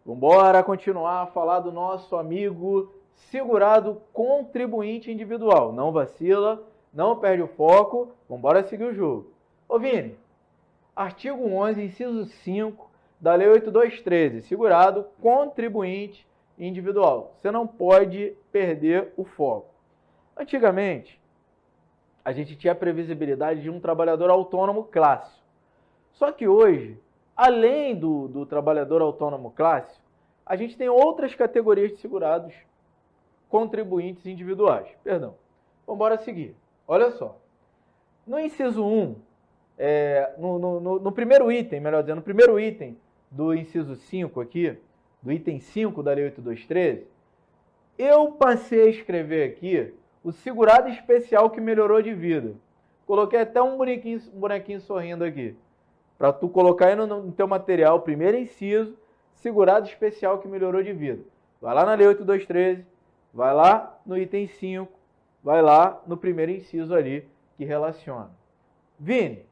Vamos continuar a falar do nosso amigo segurado contribuinte individual. Não vacila, não perde o foco, vamos seguir o jogo. Ô Vini, artigo 11, inciso 5 da Lei 8213, segurado contribuinte individual. Você não pode perder o foco. Antigamente, a gente tinha a previsibilidade de um trabalhador autônomo clássico. Só que hoje, além do trabalhador autônomo clássico, a gente tem outras categorias de segurados contribuintes individuais. Perdão. Vamos seguir. Olha só. No inciso 1, no primeiro item, melhor dizendo, no primeiro item do inciso 5 aqui, do item 5 da Lei 8213, eu passei a escrever aqui o segurado especial que melhorou de vida. Coloquei até um bonequinho sorrindo aqui. Para tu colocar aí no teu material, primeiro inciso, segurado especial que melhorou de vida. Vai lá na Lei 8213, vai lá no item 5, vai lá no primeiro inciso ali que relaciona. Vini,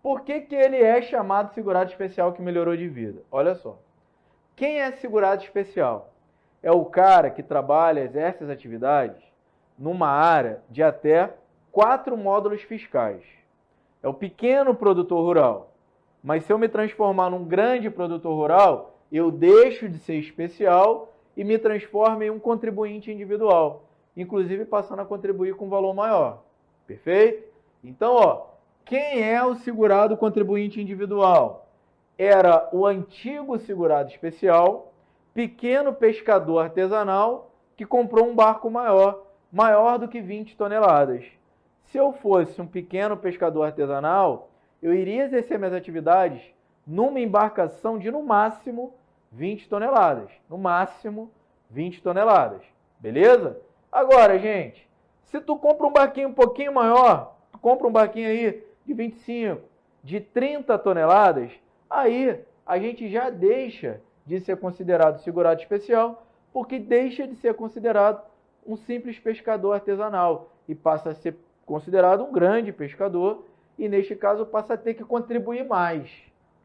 por que ele é chamado segurado especial que melhorou de vida? Olha só. Quem é segurado especial? É o cara que trabalha, exerce as atividades numa área de até 4 módulos fiscais. É o pequeno produtor rural. Mas se eu me transformar num grande produtor rural, eu deixo de ser especial e me transformo em um contribuinte individual, inclusive passando a contribuir com um valor maior. Perfeito? Então, quem é o segurado contribuinte individual? Era o antigo segurado especial, pequeno pescador artesanal que comprou um barco maior do que 20 toneladas. Se eu fosse um pequeno pescador artesanal, eu iria exercer minhas atividades numa embarcação de, no máximo, 20 toneladas. No máximo, 20 toneladas. Beleza? Agora, gente, se tu compra um barquinho um pouquinho maior, tu compra um barquinho aí de 25, de 30 toneladas, aí a gente já deixa de ser considerado segurado especial, porque deixa de ser considerado um simples pescador artesanal e passa a ser considerado um grande pescador, e neste caso passa a ter que contribuir mais,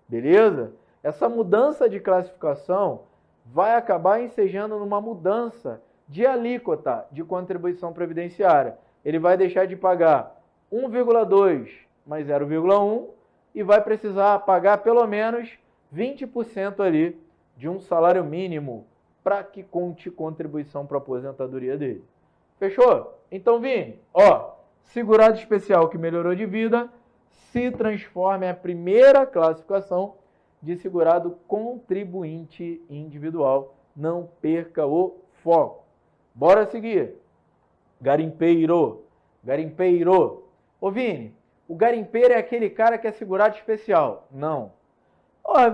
beleza? Essa mudança de classificação vai acabar ensejando numa mudança de alíquota de contribuição previdenciária. Ele vai deixar de pagar 1,2 mais 0,1 e vai precisar pagar pelo menos 20% ali de um salário mínimo para que conte contribuição para a aposentadoria dele. Fechou? Então, Vini, segurado especial que melhorou de vida se transforma em a primeira classificação de segurado contribuinte individual. Não perca o foco. Bora seguir. Garimpeiro. Ô Vini, o garimpeiro é aquele cara que é segurado especial? Não.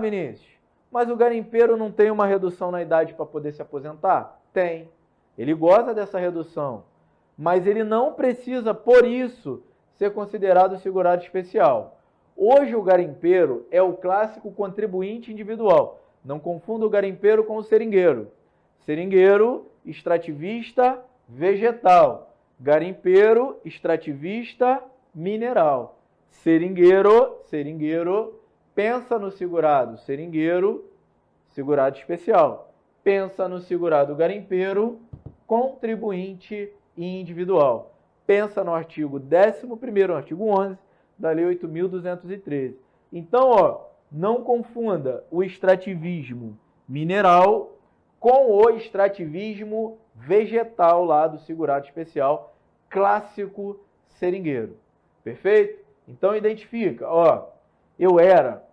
Vinícius, mas o garimpeiro não tem uma redução na idade para poder se aposentar? Tem. Ele goza dessa redução, mas ele não precisa, por isso, ser considerado segurado especial. Hoje o garimpeiro é o clássico contribuinte individual. Não confunda o garimpeiro com o seringueiro. Seringueiro, extrativista, vegetal. Garimpeiro, extrativista, mineral. Seringueiro, pensa no segurado seringueiro, segurado especial. Pensa no segurado garimpeiro, contribuinte individual. Pensa no artigo 11º, artigo 11 da Lei 8.213. Então, não confunda o extrativismo mineral com o extrativismo vegetal lá do segurado especial clássico seringueiro. Perfeito? Então, identifica. Eu era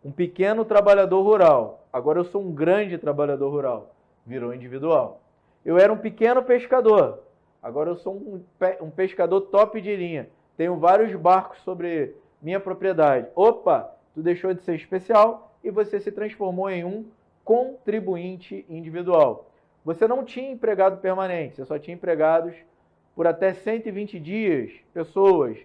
um pequeno trabalhador rural, agora eu sou um grande trabalhador rural. Virou individual. Eu era um pequeno pescador, agora eu sou um pescador top de linha. Tenho vários barcos sobre minha propriedade. Tu deixou de ser especial e você se transformou em um contribuinte individual. Você não tinha empregado permanente, você só tinha empregados por até 120 dias, pessoas.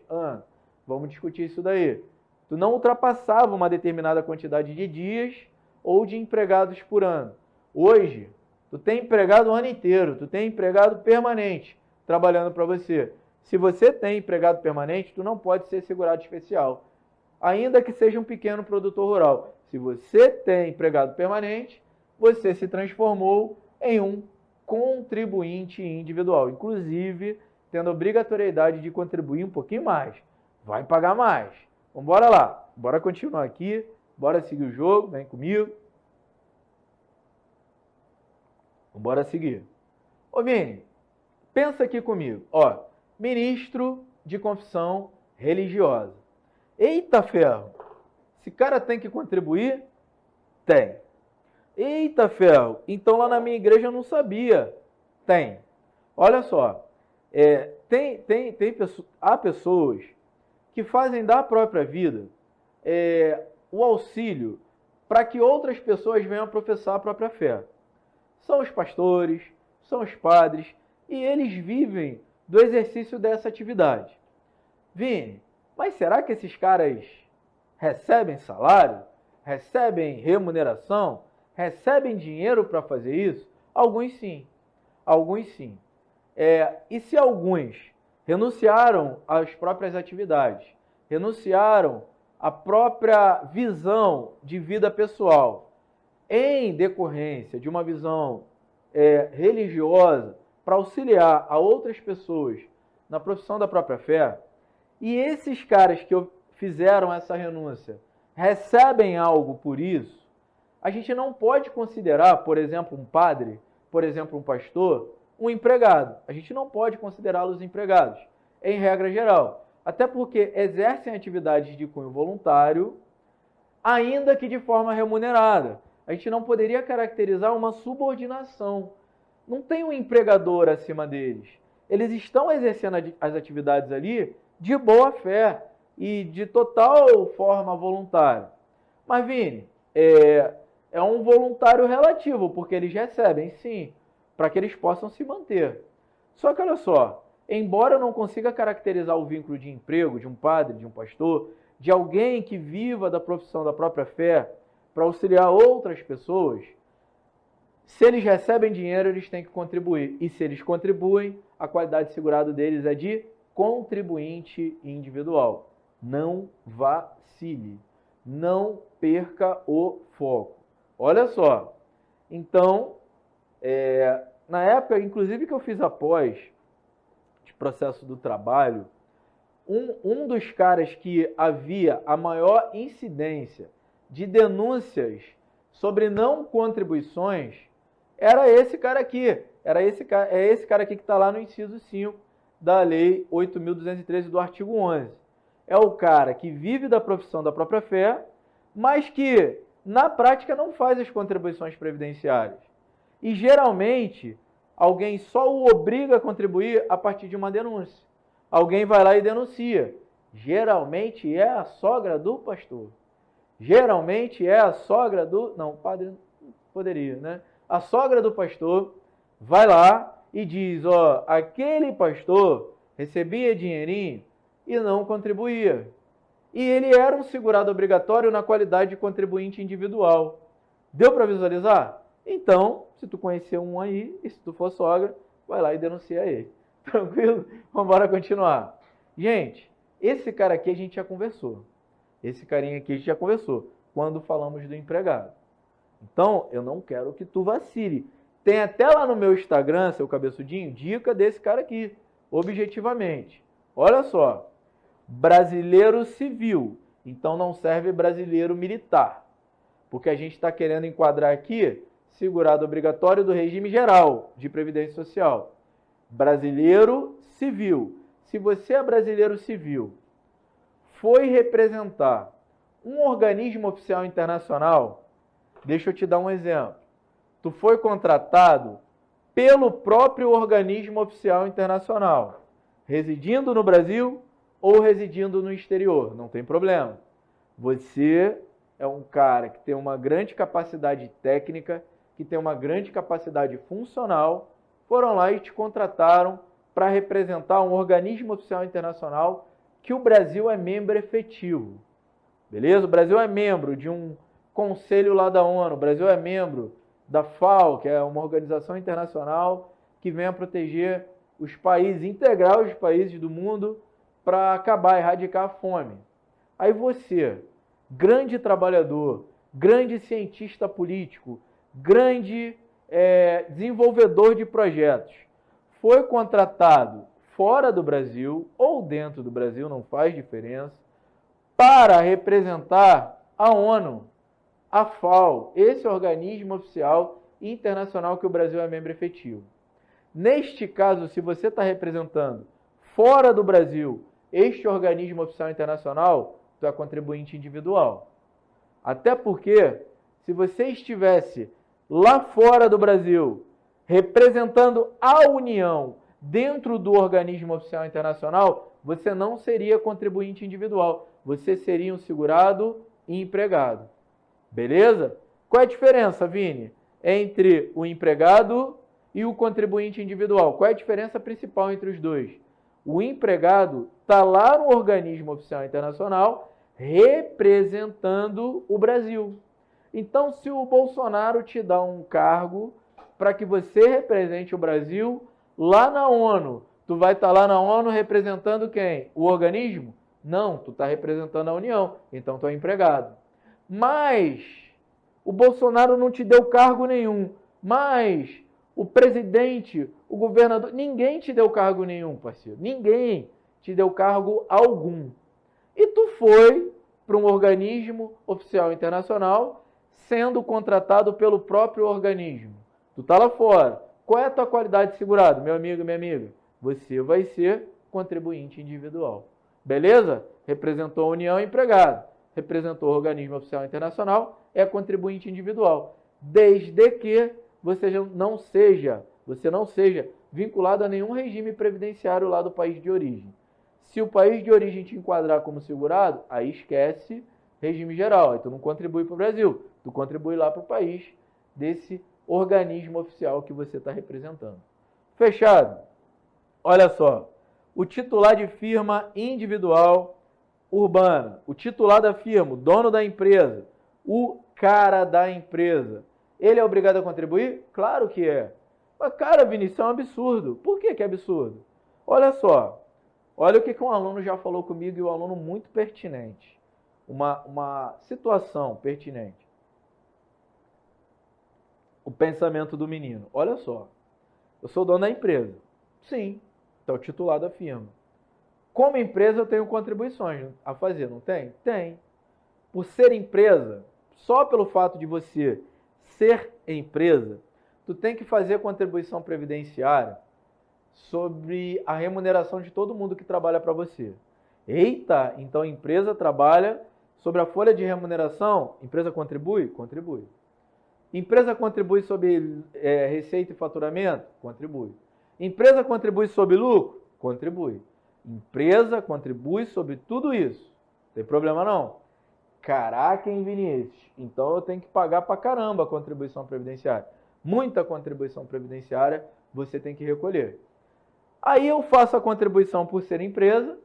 Vamos discutir isso daí. Tu não ultrapassava uma determinada quantidade de dias ou de empregados por ano. Hoje, tu tem empregado o ano inteiro, tu tem empregado permanente trabalhando para você. Se você tem empregado permanente, tu não pode ser segurado especial, ainda que seja um pequeno produtor rural. Se você tem empregado permanente, você se transformou em um contribuinte individual, inclusive tendo a obrigatoriedade de contribuir um pouquinho mais. Vai pagar mais. Então, bora lá. Bora continuar aqui. Bora seguir o jogo. Vem comigo. Bora seguir. Ô, Vini, pensa aqui comigo. Ó, ministro de confissão religiosa. Eita ferro. Esse cara tem que contribuir? Tem. Eita ferro. Então lá na minha igreja eu não sabia. Tem. Olha só. Há pessoas que fazem da própria vida o auxílio para que outras pessoas venham a professar a própria fé. São os pastores, são os padres, e eles vivem do exercício dessa atividade. Vini, mas será que esses caras recebem salário? Recebem remuneração? Recebem dinheiro para fazer isso? Alguns sim. Alguns sim. E se alguns renunciaram às próprias atividades, renunciaram à própria visão de vida pessoal, em decorrência de uma visão religiosa, para auxiliar a outras pessoas na profissão da própria fé, e esses caras que fizeram essa renúncia recebem algo por isso, a gente não pode considerar, por exemplo, um padre, por exemplo, um pastor, um empregado. A gente não pode considerá-los empregados, em regra geral. Até porque exercem atividades de cunho voluntário, ainda que de forma remunerada. A gente não poderia caracterizar uma subordinação. Não tem um empregador acima deles. Eles estão exercendo as atividades ali de boa fé e de total forma voluntária. Mas, Vini, é um voluntário relativo, porque eles recebem, sim, para que eles possam se manter. Só que, olha só, embora eu não consiga caracterizar o vínculo de emprego de um padre, de um pastor, de alguém que viva da profissão da própria fé para auxiliar outras pessoas, se eles recebem dinheiro, eles têm que contribuir. E se eles contribuem, a qualidade de segurado deles é de contribuinte individual. Não vacile. Não perca o foco. Olha só. Então, na época, inclusive, que eu fiz a pós de processo do trabalho, um dos caras que havia a maior incidência de denúncias sobre não contribuições era esse cara aqui. É esse cara aqui que está lá no inciso 5 da Lei 8.213 do artigo 11. É o cara que vive da profissão da própria fé, mas que, na prática, não faz as contribuições previdenciárias. E, geralmente, alguém só o obriga a contribuir a partir de uma denúncia. Alguém vai lá e denuncia. Geralmente é a sogra do pastor. Geralmente é a sogra do... Não, o padre poderia, né? A sogra do pastor vai lá e diz, ó, aquele pastor recebia dinheirinho e não contribuía. E ele era um segurado obrigatório na qualidade de contribuinte individual. Deu para visualizar? Então, se tu conhecer um aí, e se tu for sogra, vai lá e denuncia ele. Tranquilo? Vamos embora continuar. Gente, esse cara aqui a gente já conversou. Esse carinha aqui a gente já conversou quando falamos do empregado. Então, eu não quero que tu vacile. Tem até lá no meu Instagram, seu cabeçudinho, dica desse cara aqui, objetivamente. Olha só, brasileiro civil, então não serve brasileiro militar. Porque a gente está querendo enquadrar aqui segurado obrigatório do regime geral de Previdência Social. Brasileiro civil. Se você é brasileiro civil, foi representar um organismo oficial internacional, deixa eu te dar um exemplo. Tu foi contratado pelo próprio organismo oficial internacional, residindo no Brasil ou residindo no exterior, não tem problema. Você é um cara que tem uma grande capacidade técnica, que tem uma grande capacidade funcional, foram lá e te contrataram para representar um organismo oficial internacional que o Brasil é membro efetivo. Beleza? O Brasil é membro de um conselho lá da ONU, o Brasil é membro da FAO, que é uma organização internacional que vem a proteger os países, integrar os países do mundo para acabar, erradicar a fome. Aí você, grande trabalhador, grande cientista político, grande desenvolvedor de projetos, foi contratado fora do Brasil ou dentro do Brasil, não faz diferença, para representar a ONU, a FAO, esse organismo oficial internacional que o Brasil é membro efetivo. Neste caso, se você está representando fora do Brasil este organismo oficial internacional, tu é contribuinte individual. Até porque, se você estivesse lá fora do Brasil, representando a União dentro do organismo oficial internacional, você não seria contribuinte individual, você seria um segurado e empregado. Beleza? Qual é a diferença, Vini, entre o empregado e o contribuinte individual? Qual é a diferença principal entre os dois? O empregado está lá no organismo oficial internacional representando o Brasil. Então, se o Bolsonaro te dá um cargo para que você represente o Brasil lá na ONU, tu vai estar lá na ONU representando quem? O organismo? Não, tu está representando a União, então tu é empregado. Mas o Bolsonaro não te deu cargo nenhum, mas o presidente, o governador, ninguém te deu cargo nenhum, parceiro. Ninguém te deu cargo algum. E tu foi para um organismo oficial internacional sendo contratado pelo próprio organismo. Tu tá lá fora. Qual é a tua qualidade de segurado, meu amigo e minha amiga? Você vai ser contribuinte individual. Beleza? Representou a União, empregado. Representou o organismo oficial internacional, é contribuinte individual. Desde que você não seja vinculado a nenhum regime previdenciário lá do país de origem. Se o país de origem te enquadrar como segurado, aí esquece regime geral. Aí tu não contribui para o Brasil, tu contribui lá para o país desse organismo oficial que você está representando. Fechado? Olha só, o titular de firma individual urbana, o titular da firma, o dono da empresa, o cara da empresa, ele é obrigado a contribuir? Claro que é. Mas, cara, Vinícius, é um absurdo. Por que é absurdo? Olha só, olha o que um aluno já falou comigo, e um aluno muito pertinente. Uma situação pertinente. O pensamento do menino. Olha só, eu sou dono da empresa. Sim, então titular da firma. Como empresa eu tenho contribuições a fazer, não tem? Tem. Por ser empresa, só pelo fato de você ser empresa, tu tem que fazer contribuição previdenciária sobre a remuneração de todo mundo que trabalha para você. Eita, então a empresa trabalha sobre a folha de remuneração, empresa contribui? Contribui. Empresa contribui sobre receita e faturamento? Contribui. Empresa contribui sobre lucro? Contribui. Empresa contribui sobre tudo isso. Não tem problema não. Caraca, hein, Vinícius? Então eu tenho que pagar pra caramba a contribuição previdenciária. Muita contribuição previdenciária você tem que recolher. Aí eu faço a contribuição por ser empresa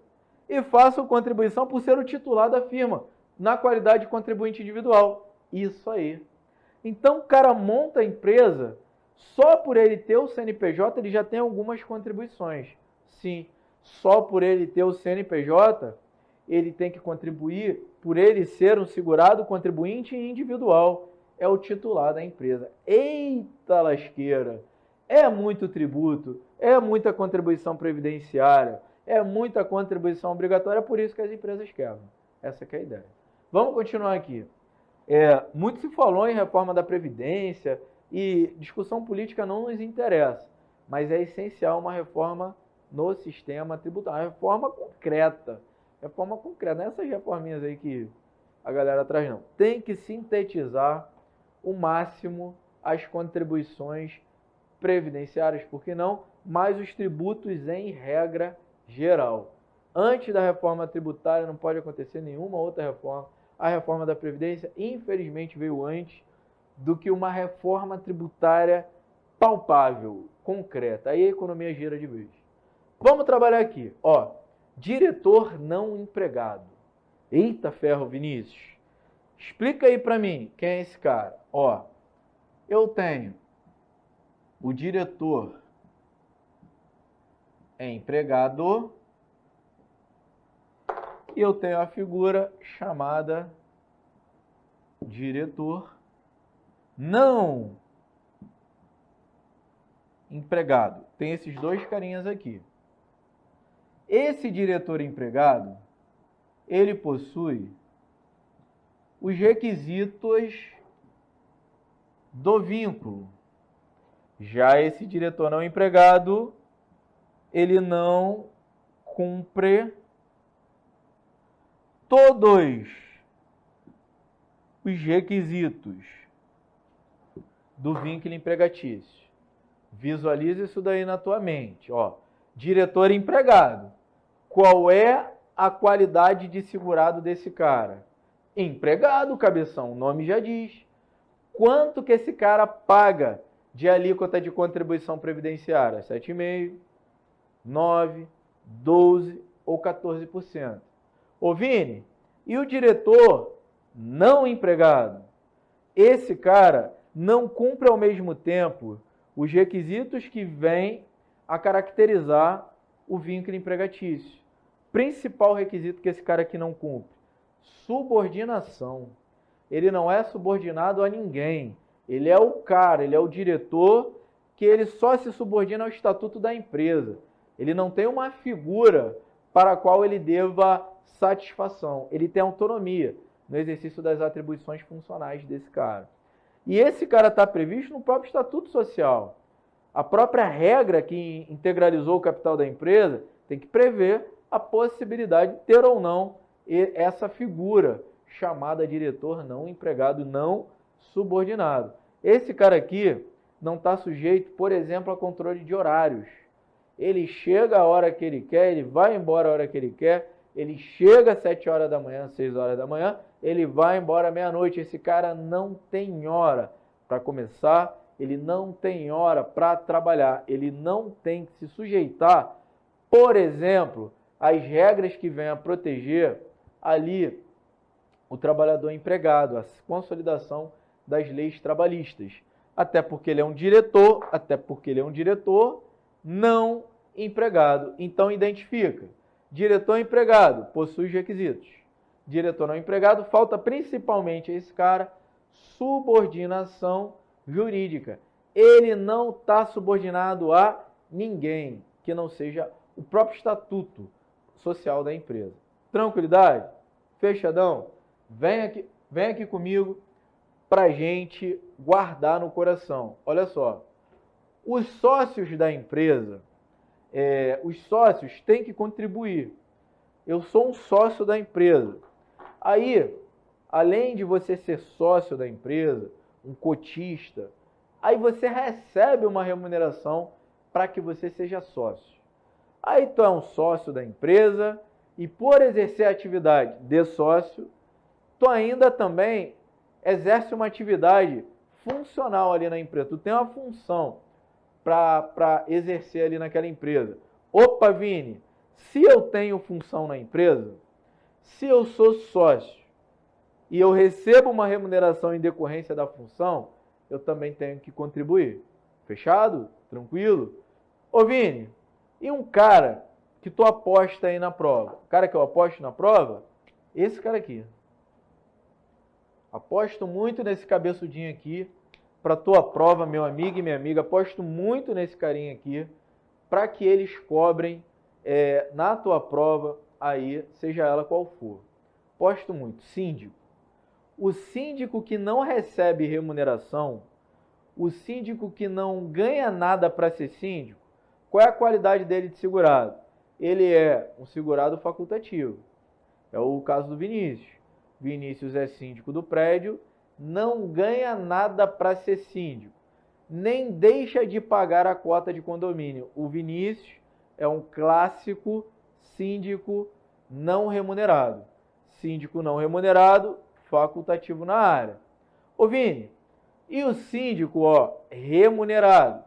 e faço a contribuição por ser o titular da firma, na qualidade de contribuinte individual. Isso aí. Então o cara monta a empresa, só por ele ter o CNPJ ele já tem algumas contribuições. Sim, só por ele ter o CNPJ ele tem que contribuir por ele ser um segurado contribuinte individual. É o titular da empresa. Eita lasqueira! É muito tributo, é muita contribuição previdenciária, é muita contribuição obrigatória, é por isso que as empresas quebram. Essa que é a ideia. Vamos continuar aqui. Muito se falou em reforma da Previdência e discussão política não nos interessa, mas é essencial uma reforma no sistema tributário, uma reforma concreta. Reforma concreta, não é essas reforminhas aí que a galera traz não. Tem que sintetizar o máximo as contribuições previdenciárias, por que não? Mais os tributos em regra geral. Antes da reforma tributária não pode acontecer nenhuma outra reforma. A reforma da Previdência, infelizmente, veio antes do que uma reforma tributária palpável, concreta. Aí a economia gira de vez. Vamos trabalhar aqui. Ó, diretor não empregado. Eita ferro, Vinícius. Explica aí para mim quem é esse cara. Ó, eu tenho o diretor empregado e eu tenho a figura chamada diretor não empregado. Tem esses dois carinhas aqui. Esse diretor empregado, ele possui os requisitos do vínculo. Já esse diretor não empregado, ele não cumpre todos os requisitos do vínculo empregatício. Visualize isso daí na tua mente. Ó, diretor empregado. Qual é a qualidade de segurado desse cara? Empregado, cabeção, o nome já diz. Quanto que esse cara paga de alíquota de contribuição previdenciária? 7,5%, 9%, 12% ou 14%. Ô Vini, e o diretor não empregado? Esse cara não cumpre ao mesmo tempo os requisitos que vêm a caracterizar o vínculo empregatício. Principal requisito que esse cara aqui não cumpre: subordinação. Ele não é subordinado a ninguém. Ele é o cara, ele é o diretor que ele só se subordina ao estatuto da empresa. Ele não tem uma figura para a qual ele deva satisfação. Ele tem autonomia no exercício das atribuições funcionais desse cara. E esse cara está previsto no próprio Estatuto Social. A própria regra que integralizou o capital da empresa tem que prever a possibilidade de ter ou não essa figura chamada diretor não empregado, não subordinado. Esse cara aqui não está sujeito, por exemplo, a controle de horários. Ele chega a hora que ele quer, ele vai embora a hora que ele quer, ele chega às 7 horas da manhã, 6 horas da manhã, ele vai embora meia-noite. Esse cara não tem hora para começar, ele não tem hora para trabalhar, ele não tem que se sujeitar, por exemplo, às regras que vêm a proteger ali o trabalhador empregado, a consolidação das leis trabalhistas. Até porque ele é um diretor, não empregado. Então identifica. Diretor empregado possui os requisitos. Diretor não empregado, falta principalmente a esse cara subordinação jurídica. Ele não está subordinado a ninguém que não seja o próprio estatuto social da empresa. Tranquilidade? Fechadão? Vem aqui comigo para a gente guardar no coração. Olha só, os sócios da empresa, os sócios têm que contribuir. Eu sou um sócio da empresa. Aí, além de você ser sócio da empresa, um cotista, aí você recebe uma remuneração para que você seja sócio. Aí tu é um sócio da empresa e por exercer a atividade de sócio, tu ainda também exerce uma atividade funcional ali na empresa. Tu tem uma função para exercer ali naquela empresa. Opa, Vini, se eu tenho função na empresa, se eu sou sócio e eu recebo uma remuneração em decorrência da função, eu também tenho que contribuir. Fechado? Tranquilo? Ô Vini, e um cara que tu aposta aí na prova? O cara que eu aposto na prova? Esse cara aqui. Aposto muito nesse cabeçudinho aqui para tua prova, meu amigo e minha amiga. Aposto muito nesse carinha aqui para que eles cobrem na tua prova aí, seja ela qual for. Aposto muito. Síndico. O síndico que não recebe remuneração, o síndico que não ganha nada para ser síndico, qual é a qualidade dele de segurado? Ele é um segurado facultativo. É o caso do Vinícius. Vinícius é síndico do prédio, não ganha nada para ser síndico, nem deixa de pagar a cota de condomínio. O Vinícius é um clássico síndico não remunerado. Síndico não remunerado, facultativo na área. Ô Vini, e o síndico remunerado?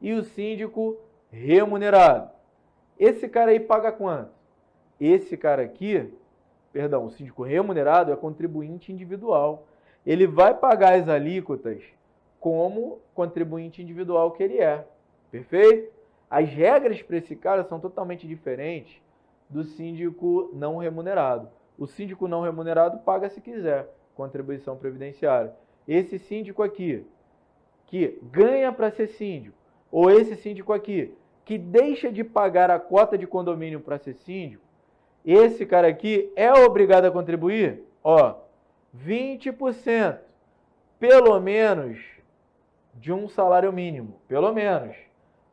E o síndico remunerado? Esse cara aí paga quanto? Esse cara aqui, o síndico remunerado é contribuinte individual. Ele vai pagar as alíquotas como contribuinte individual que ele é. Perfeito? As regras para esse cara são totalmente diferentes do síndico não remunerado. O síndico não remunerado paga se quiser contribuição previdenciária. Esse síndico aqui, que ganha para ser síndico, ou esse síndico aqui, que deixa de pagar a cota de condomínio para ser síndico, esse cara aqui é obrigado a contribuir, ó, 20%, pelo menos, de um salário mínimo, pelo menos.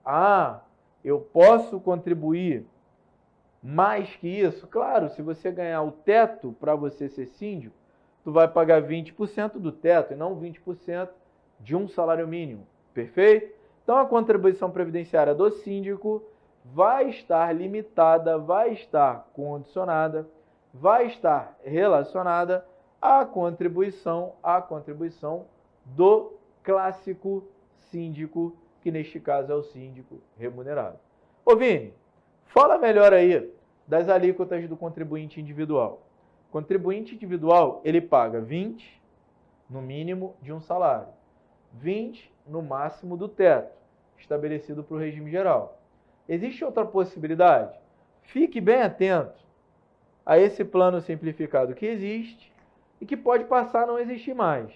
Ah, eu posso contribuir mais que isso? Claro, se você ganhar o teto para você ser síndico, tu vai pagar 20% do teto e não 20% de um salário mínimo, perfeito? Então a contribuição previdenciária do síndico vai estar limitada, vai estar condicionada, vai estar relacionada à contribuição do clássico síndico, que neste caso é o síndico remunerado. Ô Vini, fala melhor aí das alíquotas do contribuinte individual. O contribuinte individual, ele paga 20 no mínimo de um salário, 20 no máximo do teto, estabelecido para o regime geral. Existe outra possibilidade? Fique bem atento a esse plano simplificado que existe e que pode passar a não existir mais.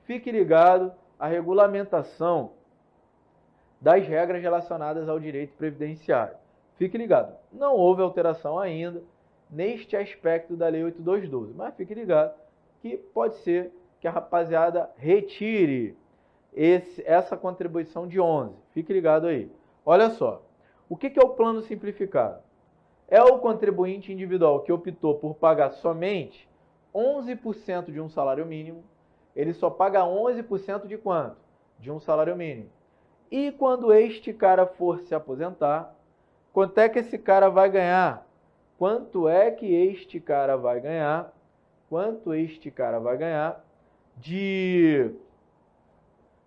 Fique ligado à regulamentação das regras relacionadas ao direito previdenciário. Fique ligado, não houve alteração ainda neste aspecto da Lei 8212, mas fique ligado que pode ser que a rapaziada retire essa contribuição de 11. Fique ligado aí. Olha só, o que é o plano simplificado? É o contribuinte individual que optou por pagar somente 11% de um salário mínimo. Ele só paga 11% de quanto? De um salário mínimo. E quando este cara for se aposentar, quanto é que esse cara vai ganhar? Quanto é que este cara vai ganhar? Quanto este cara vai ganhar de...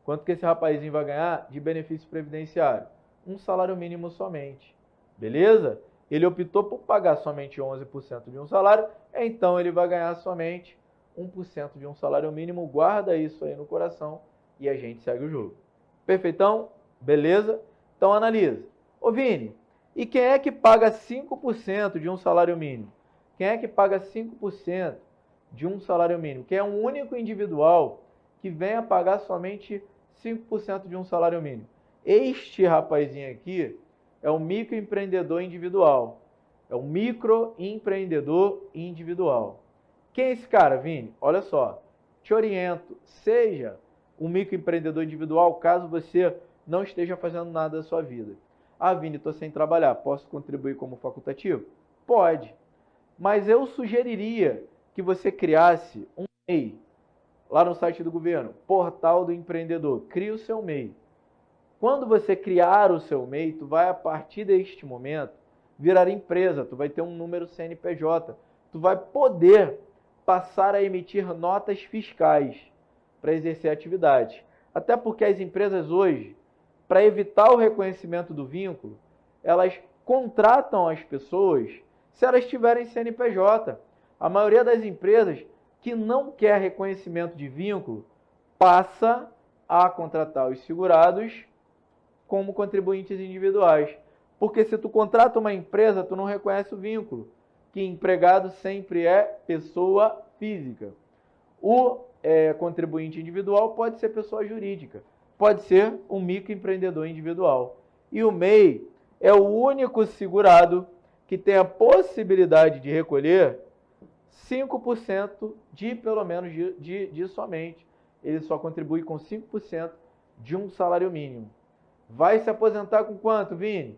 Quanto que esse rapazinho vai ganhar de benefício previdenciário? Um salário mínimo somente. Beleza? Ele optou por pagar somente 11% de um salário, então ele vai ganhar somente 1% de um salário mínimo. Guarda isso aí no coração e a gente segue o jogo. Perfeitão? Beleza? Então analisa. Ô Vini, e quem é que paga 5% de um salário mínimo? Quem é que paga 5% de um salário mínimo? Quem é um único individual que venha pagar somente 5% de um salário mínimo? Este rapazinho aqui é um microempreendedor individual. É um microempreendedor individual. Quem é esse cara, Vini? Olha só, te oriento, seja um microempreendedor individual caso você não esteja fazendo nada da sua vida. Ah, Vini, estou sem trabalhar, posso contribuir como facultativo? Pode, mas eu sugeriria que você criasse um MEI, lá no site do governo, Portal do Empreendedor. Crie o seu MEI. Quando você criar o seu MEI, tu vai, a partir deste momento, virar empresa, tu vai ter um número CNPJ, tu vai poder passar a emitir notas fiscais para exercer atividade. Até porque as empresas hoje, para evitar o reconhecimento do vínculo, elas contratam as pessoas se elas tiverem CNPJ. A maioria das empresas que não quer reconhecimento de vínculo passa a contratar os segurados como contribuintes individuais. Porque se tu contrata uma empresa, tu não reconhece o vínculo, que empregado sempre é pessoa física. O contribuinte individual pode ser pessoa jurídica, pode ser um microempreendedor individual. E o MEI é o único segurado que tem a possibilidade de recolher 5% de, pelo menos, de somente. Ele só contribui com 5% de um salário mínimo. Vai se aposentar com quanto, Vini?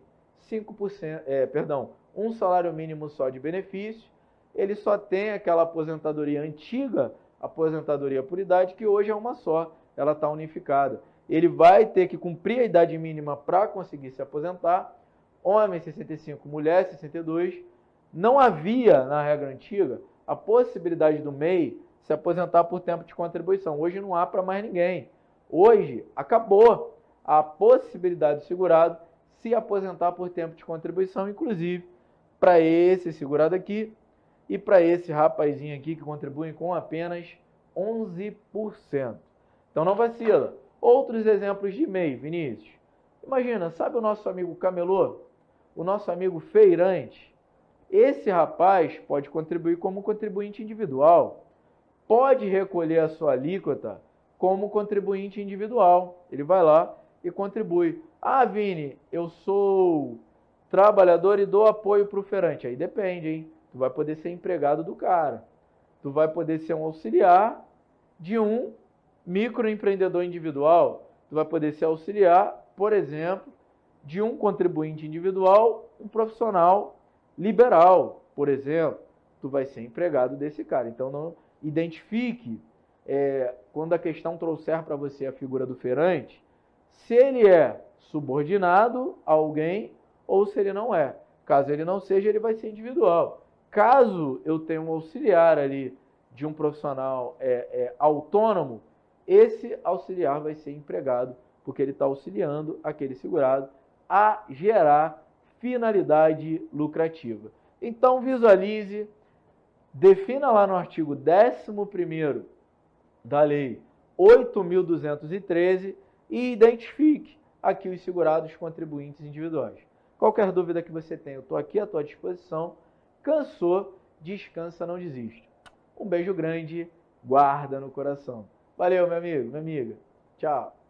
5%, um salário mínimo só de benefício. Ele só tem aquela aposentadoria antiga, aposentadoria por idade, que hoje é uma só, ela está unificada. Ele vai ter que cumprir a idade mínima para conseguir se aposentar. Homem 65, mulher 62. Não havia, na regra antiga, a possibilidade do MEI se aposentar por tempo de contribuição. Hoje não há para mais ninguém. Hoje acabou a possibilidade do segurado se aposentar por tempo de contribuição, inclusive para esse segurado aqui e para esse rapazinho aqui que contribuem com apenas 11%. Então não vacila. Outros exemplos de MEI, Vinícius. Imagina, sabe o nosso amigo camelô? O nosso amigo feirante? Esse rapaz pode contribuir como contribuinte individual. Pode recolher a sua alíquota como contribuinte individual. Ele vai lá e contribui. Ah, Vini, eu sou trabalhador e dou apoio para o feirante. Aí depende, hein? Tu vai poder ser empregado do cara. Tu vai poder ser um auxiliar de um microempreendedor individual. Tu vai poder ser auxiliar, por exemplo, de um contribuinte individual, um profissional liberal, por exemplo. Tu vai ser empregado desse cara. Então, não identifique, quando a questão trouxer para você a figura do feirante, se ele é subordinado a alguém ou se ele não é. Caso ele não seja, ele vai ser individual. Caso eu tenha um auxiliar ali de um profissional autônomo, esse auxiliar vai ser empregado, porque ele está auxiliando aquele segurado a gerar finalidade lucrativa. Então, visualize, defina lá no artigo 11º da Lei 8.213 e identifique aqui os segurados contribuintes individuais. Qualquer dúvida que você tenha, eu estou aqui à tua disposição. Cansou, descansa, não desiste. Um beijo grande, guarda no coração. Valeu, meu amigo, minha amiga. Tchau.